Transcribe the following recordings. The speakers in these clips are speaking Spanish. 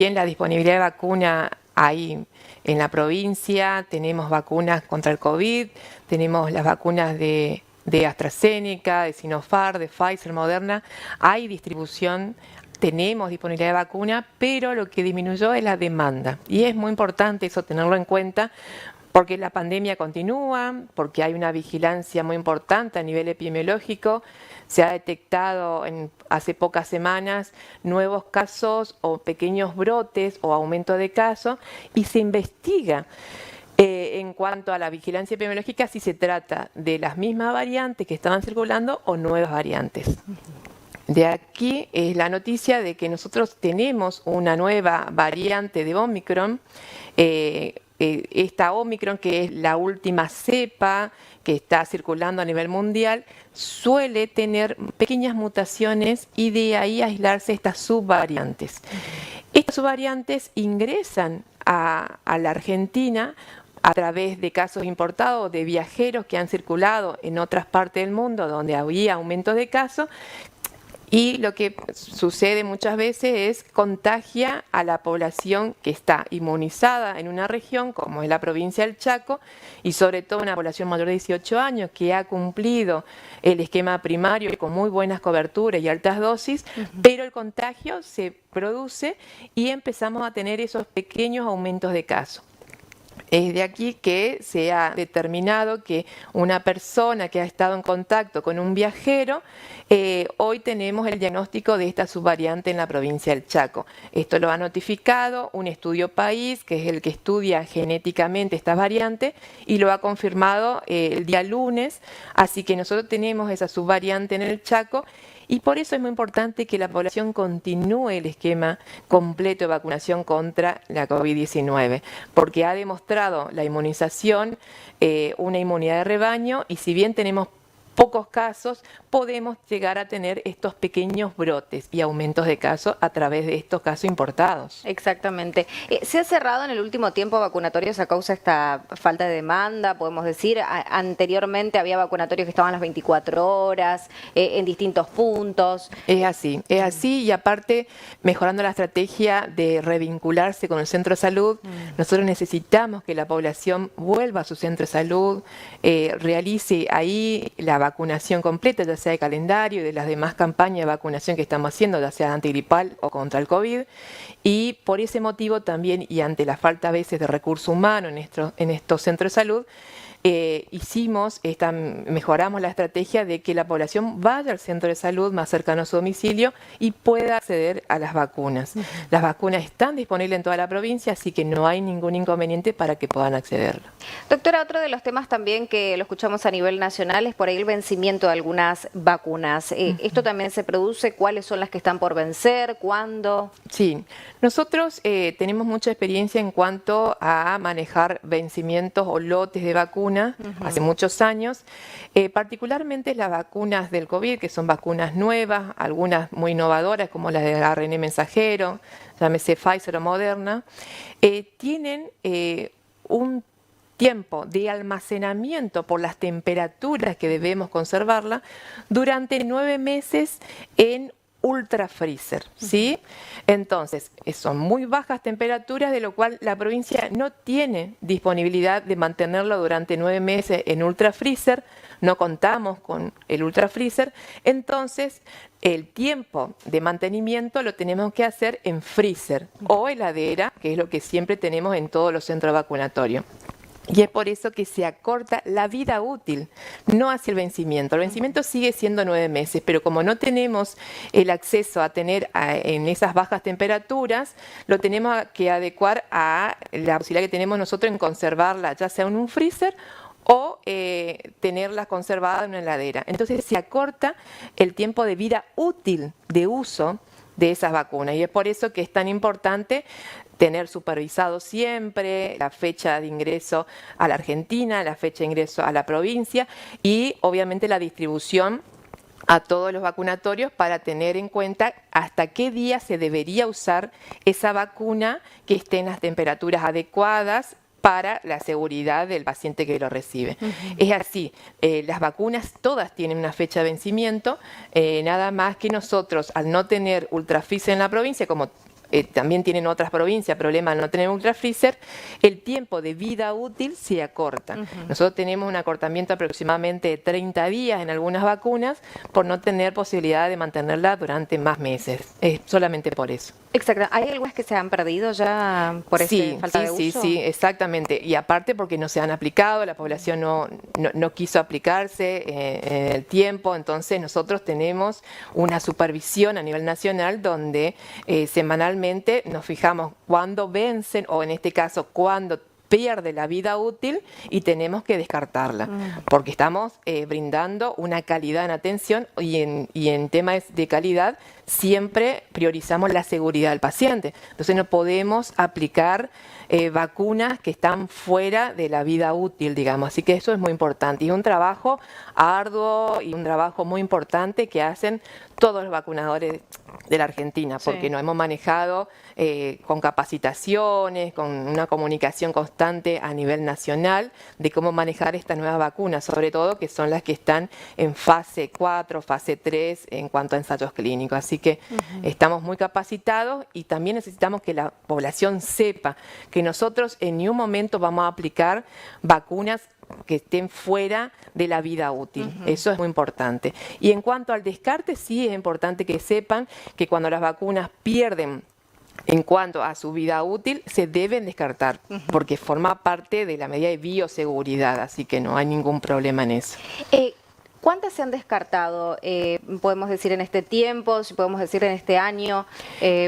bien la disponibilidad de vacuna hay en la provincia, tenemos vacunas contra el COVID, tenemos las vacunas de AstraZeneca, de Sinopharm, de Pfizer, Moderna, hay distribución, tenemos disponibilidad de vacuna, pero lo que disminuyó es la demanda. Y es muy importante eso tenerlo en cuenta, porque la pandemia continúa, porque hay una vigilancia muy importante a nivel epidemiológico. Se ha detectado hace pocas semanas nuevos casos o pequeños brotes o aumento de casos y se investiga en cuanto a la vigilancia epidemiológica si se trata de las mismas variantes que estaban circulando o nuevas variantes. De aquí es la noticia de que nosotros tenemos una nueva variante de Omicron, esta Omicron, que es la última cepa que está circulando a nivel mundial, suele tener pequeñas mutaciones y de ahí aislarse estas subvariantes. Estas subvariantes ingresan a la Argentina a través de casos importados de viajeros que han circulado en otras partes del mundo donde había aumento de casos. Y lo que sucede muchas veces es contagia a la población que está inmunizada en una región, como es la provincia del Chaco, y sobre todo una población mayor de 18 años que ha cumplido el esquema primario con muy buenas coberturas y altas dosis, pero el contagio se produce y empezamos a tener esos pequeños aumentos de casos. Es de aquí que se ha determinado que una persona que ha estado en contacto con un viajero, hoy tenemos el diagnóstico de esta subvariante en la provincia del Chaco. Esto lo ha notificado un estudio país, que es el que estudia genéticamente estas variantes, y lo ha confirmado el día lunes. Así que nosotros tenemos esa subvariante en el Chaco. Y por eso es muy importante que la población continúe el esquema completo de vacunación contra la COVID-19, porque ha demostrado la inmunización, una inmunidad de rebaño, y si bien tenemos pocos casos, podemos llegar a tener estos pequeños brotes y aumentos de casos a través de estos casos importados. Exactamente. ¿Se ha cerrado en el último tiempo vacunatorios a causa de esta falta de demanda? Podemos decir, anteriormente había vacunatorios que estaban las 24 horas, en distintos puntos. Es así, y aparte, mejorando la estrategia de revincularse con el centro de salud, nosotros necesitamos que la población vuelva a su centro de salud, realice ahí la vacunación completa, ya sea de calendario y de las demás campañas de vacunación que estamos haciendo, ya sea antigripal o contra el COVID. Y por ese motivo también, y ante la falta a veces de recursos humanos en estos centros de salud, mejoramos la estrategia de que la población vaya al centro de salud más cercano a su domicilio y pueda acceder a las vacunas. Las vacunas están disponibles en toda la provincia, así que no hay ningún inconveniente para que puedan acceder. Doctora, otro de los temas también que lo escuchamos a nivel nacional es por ahí el vencimiento de algunas vacunas. ¿Esto también se produce? ¿Cuáles son las que están por vencer? ¿Cuándo? Sí, nosotros tenemos mucha experiencia en cuanto a manejar vencimientos o lotes de vacunas hace muchos años, particularmente las vacunas del COVID, que son vacunas nuevas, algunas muy innovadoras como las de ARN mensajero, llámese Pfizer o Moderna, tienen un tiempo de almacenamiento por las temperaturas que debemos conservarla durante 9 meses en ultra freezer, ¿sí? Entonces, son muy bajas temperaturas, de lo cual la provincia no tiene disponibilidad de mantenerlo durante 9 meses en ultra freezer, no contamos con el ultra freezer, entonces el tiempo de mantenimiento lo tenemos que hacer en freezer o heladera, que es lo que siempre tenemos en todos los centros vacunatorios. Y es por eso que se acorta la vida útil, no hacia el vencimiento. El vencimiento sigue siendo 9 meses, pero como no tenemos el acceso a tener en esas bajas temperaturas, lo tenemos que adecuar a la posibilidad que tenemos nosotros en conservarla, ya sea en un freezer o tenerla conservada en una heladera. Entonces se acorta el tiempo de vida útil de uso de esas vacunas, y es por eso que es tan importante tener supervisado siempre la fecha de ingreso a la Argentina, la fecha de ingreso a la provincia y obviamente la distribución a todos los vacunatorios para tener en cuenta hasta qué día se debería usar esa vacuna que esté en las temperaturas adecuadas para la seguridad del paciente que lo recibe. Es así, las vacunas todas tienen una fecha de vencimiento, nada más que nosotros, al no tener ultrafreezer en la provincia, como también tienen otras provincias problema de no tener ultrafreezer, el tiempo de vida útil se acorta. Nosotros tenemos un acortamiento aproximadamente de 30 días en algunas vacunas por no tener posibilidad de mantenerla durante más meses. Es solamente por eso. Exacto. ¿Hay algunas que se han perdido ya por falta de uso? Sí, exactamente. Y aparte porque no se han aplicado, la población no quiso aplicarse en el tiempo, entonces nosotros tenemos una supervisión a nivel nacional donde semanalmente nos fijamos cuándo vencen o en este caso cuándo pierde la vida útil y tenemos que descartarla, porque estamos brindando una calidad en atención y en temas de calidad siempre priorizamos la seguridad del paciente. Entonces no podemos aplicar vacunas que están fuera de la vida útil, digamos. Así que eso es muy importante. Y un trabajo arduo y un trabajo muy importante que hacen todos los vacunadores de la Argentina, porque nos hemos manejado con capacitaciones, con una comunicación constante a nivel nacional de cómo manejar esta nueva vacuna, sobre todo que son las que están en fase 4, fase 3 en cuanto a ensayos clínicos. Así que estamos muy capacitados y también necesitamos que la población sepa que nosotros en ningún momento vamos a aplicar vacunas que estén fuera de la vida útil. Eso es muy importante. Y en cuanto al descarte, sí es importante que sepan que cuando las vacunas pierden en cuanto a su vida útil, se deben descartar, porque forma parte de la medida de bioseguridad, así que no hay ningún problema en eso. ¿Cuántas se han descartado, podemos decir, en este tiempo, si podemos decir en este año,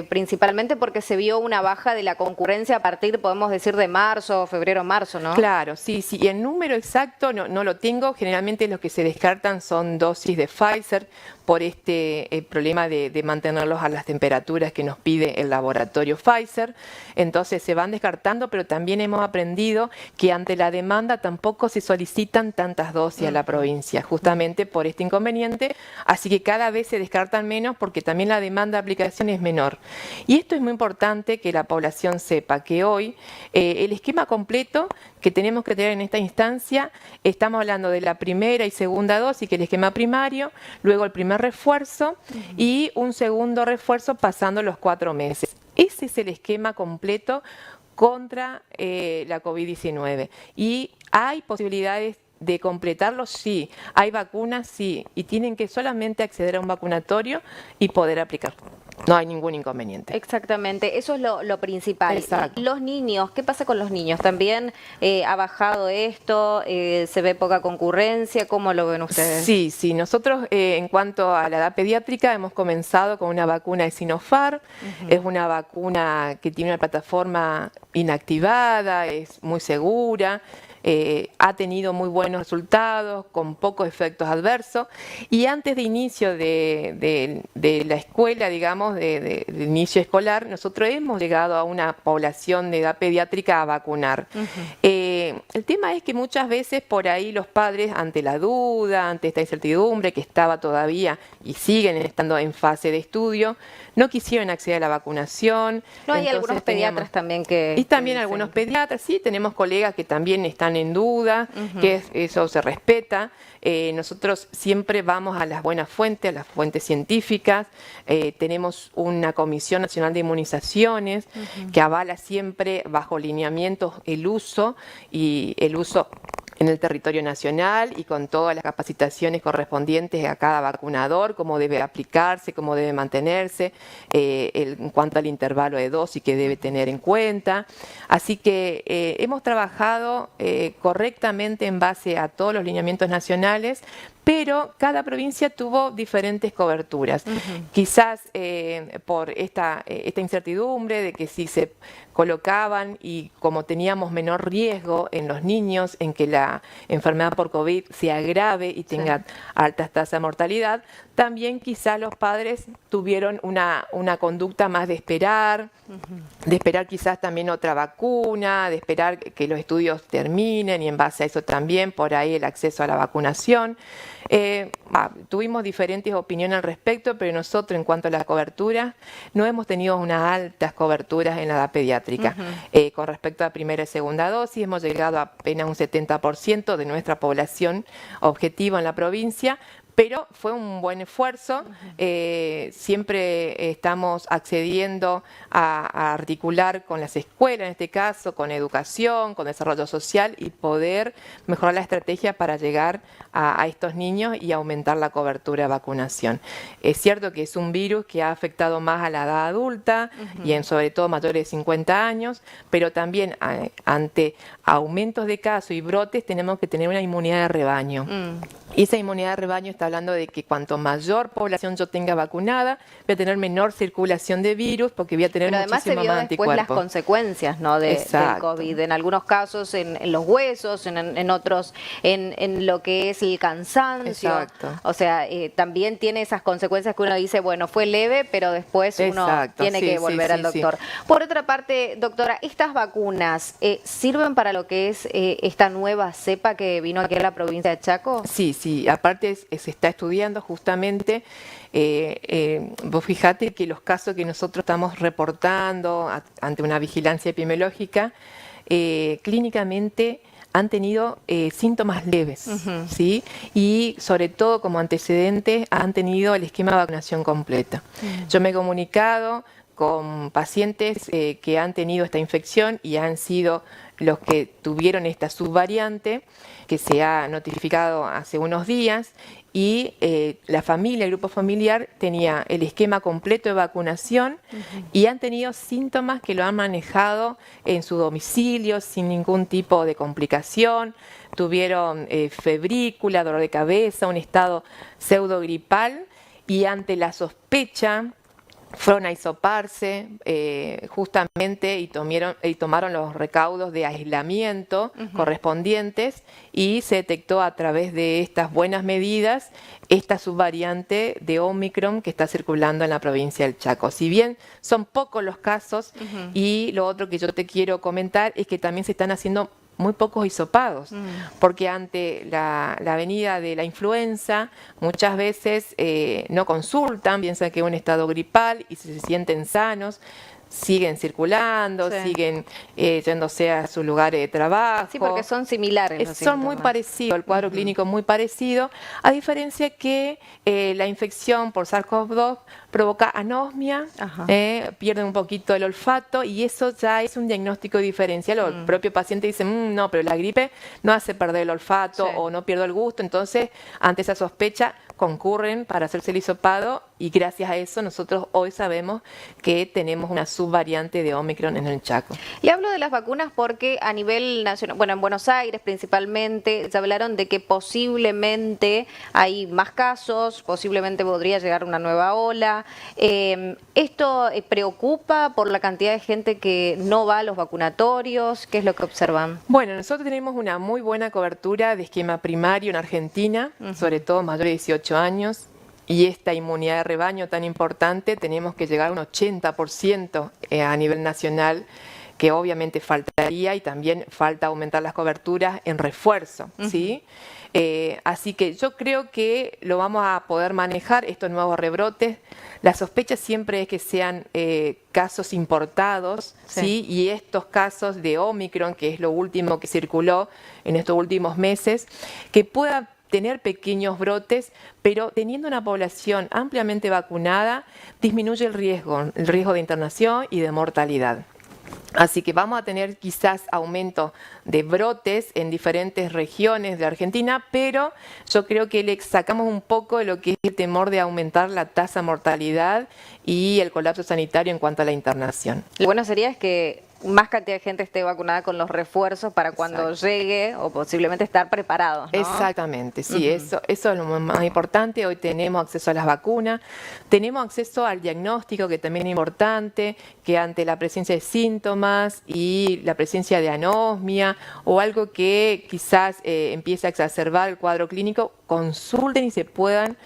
principalmente porque se vio una baja de la concurrencia a partir, podemos decir, de marzo, febrero-marzo, ¿no? Claro, sí. Y el número exacto no lo tengo. Generalmente los que se descartan son dosis de Pfizer por este problema de mantenerlos a las temperaturas que nos pide el laboratorio Pfizer. Entonces se van descartando, pero también hemos aprendido que ante la demanda tampoco se solicitan tantas dosis a la provincia, justamente por este inconveniente, así que cada vez se descartan menos porque también la demanda de aplicación es menor. Y esto es muy importante que la población sepa que hoy el esquema completo que tenemos que tener en esta instancia, estamos hablando de la primera y segunda dosis, que es el esquema primario, luego el primer refuerzo y un segundo refuerzo pasando los 4 meses. Ese es el esquema completo contra la COVID-19 y hay posibilidades de completarlo, sí. Hay vacunas, sí. Y tienen que solamente acceder a un vacunatorio y poder aplicar. No hay ningún inconveniente. Exactamente, eso es lo principal. Exacto. Los niños, ¿qué pasa con los niños? ¿También ha bajado esto? ¿Se ve poca concurrencia? ¿Cómo lo ven ustedes? Sí. Nosotros en cuanto a la edad pediátrica hemos comenzado con una vacuna de Sinopharm. Es una vacuna que tiene una plataforma inactivada, es muy segura. Ha tenido muy buenos resultados, con pocos efectos adversos. Y antes de inicio de la escuela, digamos, de inicio escolar, nosotros hemos llegado a una población de edad pediátrica a vacunar. El tema es que muchas veces por ahí los padres, ante la duda, ante esta incertidumbre que estaba todavía y siguen estando en fase de estudio, no quisieron acceder a la vacunación. No, hay algunos pediatras también que... Y también algunos pediatras, sí, tenemos colegas que también están en duda, que eso se respeta. Nosotros siempre vamos a las buenas fuentes, a las fuentes científicas. Tenemos una Comisión Nacional de Inmunizaciones que avala siempre bajo lineamientos el uso en el territorio nacional y con todas las capacitaciones correspondientes a cada vacunador, cómo debe aplicarse, cómo debe mantenerse, en cuanto al intervalo de dosis que debe tener en cuenta. Así que hemos trabajado correctamente en base a todos los lineamientos nacionales, pero cada provincia tuvo diferentes coberturas. Quizás por esta incertidumbre de que si se colocaban y como teníamos menor riesgo en los niños en que la enfermedad por COVID se agrave y tenga altas tasas de mortalidad, también quizás los padres tuvieron una conducta más de esperar quizás también otra vacuna, de esperar que los estudios terminen y en base a eso también por ahí el acceso a la vacunación. Tuvimos diferentes opiniones al respecto, pero nosotros en cuanto a la cobertura no hemos tenido unas altas coberturas en la edad pediátrica. Con respecto a primera y segunda dosis hemos llegado a apenas un 70% de nuestra población objetivo en la provincia, pero fue un buen esfuerzo. Siempre estamos accediendo a articular con las escuelas, en este caso, con educación, con desarrollo social y poder mejorar la estrategia para llegar a estos niños y aumentar la cobertura de vacunación. Es cierto que es un virus que ha afectado más a la edad adulta y sobre todo mayores de 50 años, pero también ante aumentos de casos y brotes tenemos que tener una inmunidad de rebaño. Y esa inmunidad de rebaño está hablando de que cuanto mayor población yo tenga vacunada, voy a tener menor circulación de virus porque voy a tener pero además muchísimo se vio más después anticuerpos. las consecuencias, ¿no? del COVID. En algunos casos en los huesos, en otros en lo que es el cansancio. Exacto. O sea, también tiene esas consecuencias que uno dice, bueno, fue leve, pero después uno tiene que volver al doctor. Por otra parte, doctora, ¿estas vacunas sirven para lo que es esta nueva cepa que vino aquí a la provincia de Chaco? Sí, sí, aparte se está estudiando justamente, vos fijate que los casos que nosotros estamos reportando ante una vigilancia epidemiológica, clínicamente han tenido síntomas leves, ¿sí? Y sobre todo como antecedente han tenido el esquema de vacunación completa. Yo me he comunicado con pacientes que han tenido esta infección y han sido los que tuvieron esta subvariante que se ha notificado hace unos días y la familia, el grupo familiar tenía el esquema completo de vacunación y han tenido síntomas que lo han manejado en su domicilio sin ningún tipo de complicación. Tuvieron febrícula, dolor de cabeza, un estado pseudogripal y ante la sospecha fueron a hisoparse justamente y tomaron los recaudos de aislamiento correspondientes y se detectó a través de estas buenas medidas esta subvariante de Omicron que está circulando en la provincia del Chaco. Si bien son pocos los casos y lo otro que yo te quiero comentar es que también se están haciendo muy pocos hisopados, porque ante la venida de la influenza muchas veces no consultan, piensan que es un estado gripal y si se sienten sanos, siguen circulando, siguen yéndose a sus lugares de trabajo. Sí, porque son similares. Son muy parecidos, el cuadro clínico muy parecido, a diferencia que la infección por SARS-CoV-2 provoca anosmia, pierden un poquito el olfato y eso ya es un diagnóstico diferencial. El propio paciente dice, no, pero la gripe no hace perder el olfato o no pierdo el gusto. Entonces, ante esa sospecha, concurren para hacerse el hisopado y gracias a eso nosotros hoy sabemos que tenemos una subvariante de Omicron en el Chaco. Y hablo de las vacunas porque a nivel nacional, bueno, en Buenos Aires principalmente, se hablaron de que posiblemente hay más casos, posiblemente podría llegar una nueva ola. ¿Esto preocupa por la cantidad de gente que no va a los vacunatorios? ¿Qué es lo que observan? Bueno, nosotros tenemos una muy buena cobertura de esquema primario en Argentina, sobre todo mayores de 18 años. Y esta inmunidad de rebaño tan importante, tenemos que llegar a un 80% a nivel nacional, que obviamente faltaría y también falta aumentar las coberturas en refuerzo, ¿sí? Así que yo creo que lo vamos a poder manejar, estos nuevos rebrotes. La sospecha siempre es que sean casos importados, ¿sí? Y estos casos de Omicron, que es lo último que circuló en estos últimos meses, que pueda tener pequeños brotes, pero teniendo una población ampliamente vacunada, disminuye el riesgo de internación y de mortalidad. Así que vamos a tener quizás aumento de brotes en diferentes regiones de Argentina, pero yo creo que le sacamos un poco de lo que es el temor de aumentar la tasa de mortalidad y el colapso sanitario en cuanto a la internación. Lo bueno sería es que más cantidad de gente esté vacunada con los refuerzos para cuando llegue o posiblemente estar preparados, ¿no? Exactamente, sí, eso es lo más importante. Hoy tenemos acceso a las vacunas, tenemos acceso al diagnóstico, que también es importante, que ante la presencia de síntomas y la presencia de anosmia o algo que quizás empiece a exacerbar el cuadro clínico, consulten y se puedan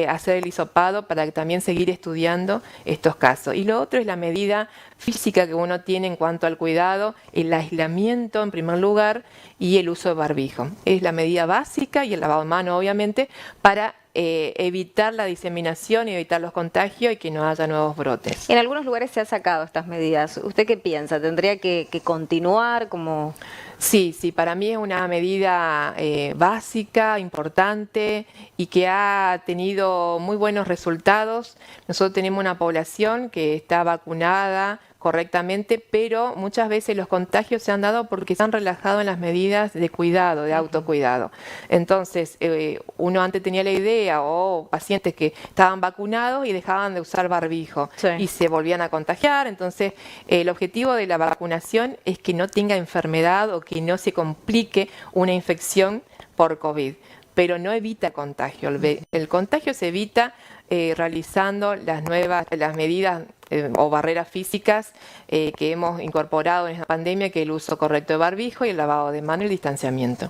hacer el hisopado para también seguir estudiando estos casos. Y lo otro es la medida física que uno tiene en cuanto al cuidado, el aislamiento en primer lugar y el uso de barbijo. Es la medida básica y el lavado de mano obviamente para evitar la diseminación y evitar los contagios y que no haya nuevos brotes. En algunos lugares se han sacado estas medidas. ¿Usted qué piensa? ¿Tendría que continuar como...? Sí, para mí es una medida básica, importante y que ha tenido muy buenos resultados. Nosotros tenemos una población que está vacunada correctamente, pero muchas veces los contagios se han dado porque se han relajado en las medidas de cuidado, de autocuidado. Entonces, uno antes tenía la idea, o pacientes que estaban vacunados y dejaban de usar barbijo y se volvían a contagiar. Entonces, el objetivo de la vacunación es que no tenga enfermedad o que no se complique una infección por COVID, pero no evita contagio. El contagio se evita realizando las medidas o barreras físicas que hemos incorporado en esta pandemia, que es el uso correcto de barbijo y el lavado de mano y el distanciamiento.